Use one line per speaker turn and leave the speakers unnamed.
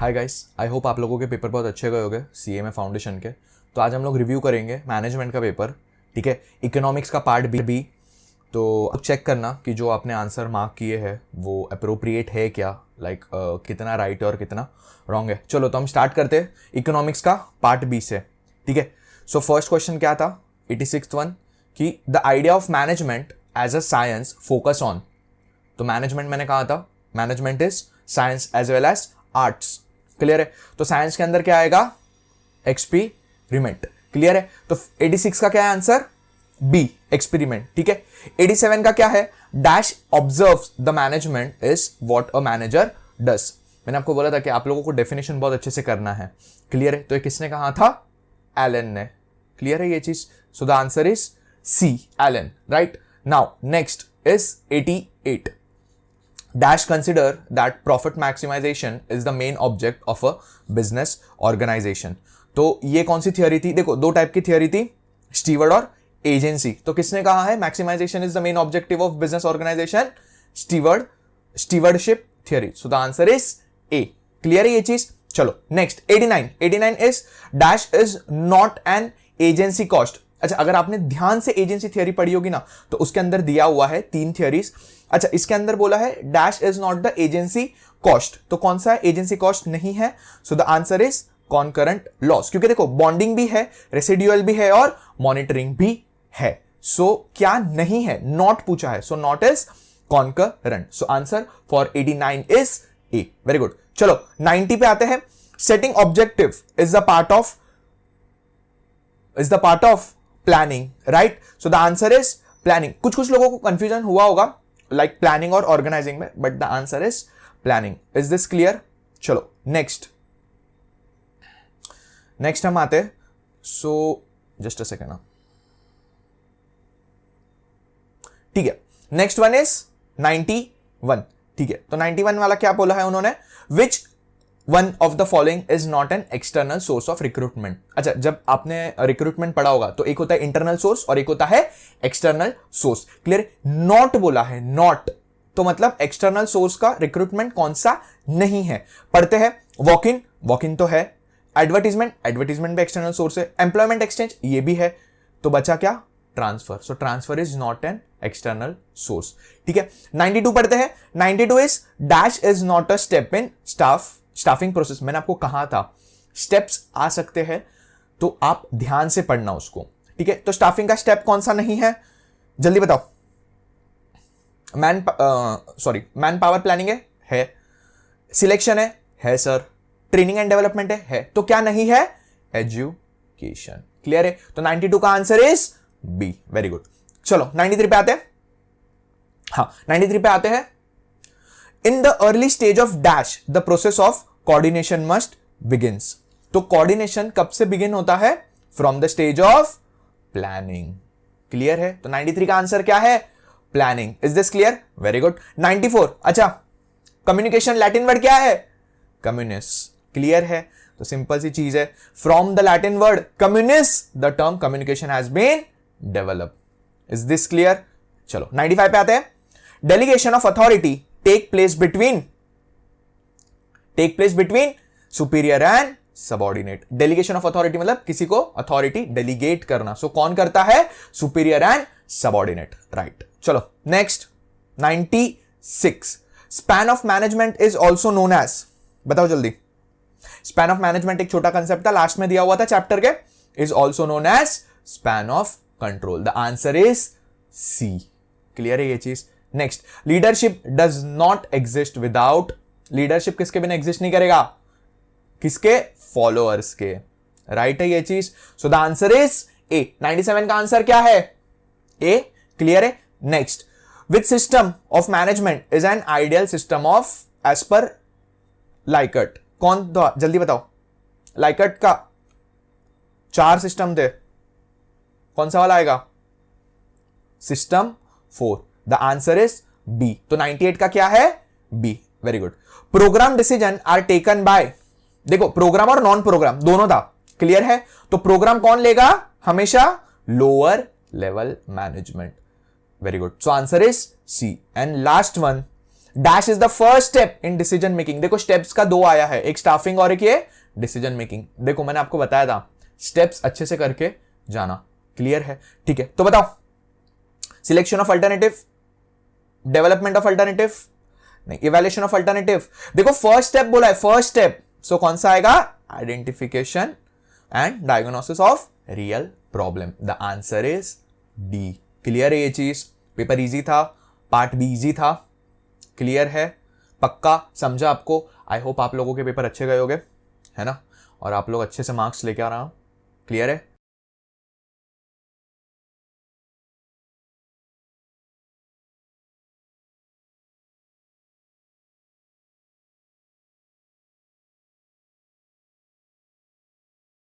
Hi guys, I hope आप लोगों के पेपर बहुत अच्छे गए होंगे सीए में फाउंडेशन के। तो आज हम लोग रिव्यू करेंगे मैनेजमेंट का पेपर, ठीक है। इकोनॉमिक्स का पार्ट बी। तो चेक करना कि जो आपने आंसर मार्क किए हैं वो अप्रोप्रिएट है क्या, लाइक कितना राइट है और कितना रॉन्ग है। चलो तो हम स्टार्ट करते हैं इकोनॉमिक्स का पार्ट बी से, ठीक है। सो फर्स्ट क्वेश्चन क्या था, 86th वन, कि the idea of management as a science focus on. तो मैनेजमेंट मैंने कहा था, management is science as well as arts, clear है। तो साइंस के अंदर क्या आएगा, एक्सपेरिमेंट, क्लियर है। तो 86 का क्या है आंसर, बी, एक्सपेरिमेंट, ठीक है। 87 का क्या है, dash observe the management is what a manager does. मैंने आपको बोला था कि आप लोगों को डेफिनेशन बहुत अच्छे से करना है, क्लियर है। तो ये किसने कहा था, एलन ने, क्लियर है ये चीज। So the answer is C, एलन, right. Now next is 88, dash consider that profit maximization is the main object of a business organization। तो ये कौन सी थियोरी थी, देखो दो टाइप की थियोरी थी, स्टीवर्ड और एजेंसी। तो किसने कहा है maximization is the main objective of business organization, stewardship theory. So the answer is A, clear है ये चीज। चलो next 89 is dash is not an agency cost. अच्छा, अगर आपने ध्यान से एजेंसी थियोरी पढ़ी होगी ना, तो उसके अंदर दिया हुआ है 3 थियोरीज। अच्छा, इसके अंदर बोला है dash is not the agency cost, तो कौन सा एजेंसी कॉस्ट नहीं है। सो the answer is concurrent loss, क्योंकि देखो बॉन्डिंग भी है, रेसिडुअल भी है और मॉनिटरिंग भी है। सो क्या नहीं है, नॉट पूछा है, so not is concurrent. So answer for 89 is a, very good. चलो 90 पे आते हैं, setting objective is the part of planning, right. So the answer is planning. कुछ लोगों को कंफ्यूजन हुआ होगा लाइक प्लानिंग और ऑर्गेनाइजिंग में, but the answer is planning. Is this clear. चलो नेक्स्ट हम आते हैं। सो जस्ट अ सेकेंड, ठीक है। नेक्स्ट वन इज 91, ठीक है। तो 91 वाला क्या बोला है उन्होंने, which one of the following is not an external source of recruitment. अच्छा, जब आपने रिक्रूटमेंट पढ़ा होगा तो एक होता है इंटरनल सोर्स और एक होता है एक्सटर्नल सोर्स, क्लियर। नॉट बोला है, नॉट, तो मतलब एक्सटर्नल सोर्स का रिक्रूटमेंट कौन सा नहीं है। पढ़ते हैं, वॉक इन तो है, एडवर्टीजमेंट भी एक्सटर्नल सोर्स है, एम्प्लॉयमेंट एक्सचेंज ये भी है, तो बचा क्या, transfer. So transfer is not an external source, ठीक है। 92 पढ़ते हैं, 92 is dash is not a step in staffing process. मैंने आपको कहा था स्टेप्स आ सकते हैं, तो आप ध्यान से पढ़ना उसको, ठीक है। तो स्टाफिंग का स्टेप कौन सा नहीं है, जल्दी बताओ। मैन पावर प्लानिंग है, सिलेक्शन है सर, ट्रेनिंग एंड डेवलपमेंट है, तो क्या नहीं है, एजुकेशन, क्लियर है। तो 92 का answer is B, very good. चलो 93 पे आते हैं, हाँ 93 पे आते हैं। In the early stage of dash the process of coordination must begins. तो कोऑर्डिनेशन कब से बिगिन होता है, from the stage of planning, clear है। तो 93 का आंसर क्या है, planning. Is this clear, very good. 94, अच्छा कम्युनिकेशन लैटिन वर्ड क्या है, कम्युनिस, क्लियर है। तो सिंपल सी चीज है, from the Latin word communis the term communication has been develop. Is this clear. चलो 95 पे आते हैं, delegation of authority take place between superior and subordinate. Delegation of authority मतलब किसी को अथॉरिटी डेलीगेट करना। सो कौन करता है, सुपीरियर एंड सबऑर्डिनेट, राइट। चलो next 96, span of management is also known as, बताओ जल्दी। स्पैन ऑफ मैनेजमेंट एक छोटा कंसेप्ट था, लास्ट में दिया हुआ था चैप्टर के, is also known as span of control. The answer is C, clear है ये चीज। Next, leadership does not exist without, leadership किसके बिना एग्जिस्ट नहीं करेगा, किसके, फॉलोअर्स के, राइट है ये चीज। So the answer is A. 97 का आंसर क्या है, ए, क्लियर है। Next, which system of management is an ideal system of as per Likert. कौन तो जल्दी बताओ, लाइकर्ट का 4 सिस्टम थे, कौन सा वाला आएगा, system 4। The answer is B. तो 98 का क्या है, B, very good. Program decision are taken by, देखो प्रोग्राम और नॉन प्रोग्राम दोनों था, क्लियर है। तो प्रोग्राम कौन लेगा, हमेशा lower level management, very good. So answer is C. And last one dash is the first step in decision making. देखो स्टेप्स का दो आया है, एक स्टाफिंग और एक ये डिसीजन मेकिंग। देखो मैंने आपको बताया था स्टेप्स अच्छे से करके जाना, क्लियर है? ठीक है, तो बताओ selection of alternative, development of alternative, नहीं इवैल्यूएशन ऑफ अल्टरनेटिव। देखो फर्स्ट स्टेप बोला है, फर्स्ट स्टेप, सो कौन सा आएगा? Identification and diagnosis of real problem. The answer is D. Clear है ये चीज? पेपर इजी था, पार्ट बी इजी था, क्लियर है? पक्का समझा आपको? आई होप आप लोगों के पेपर अच्छे गए होंगे, है ना? और आप लोग अच्छे से मार्क्स लेके आ रहा हूं, क्लियर है?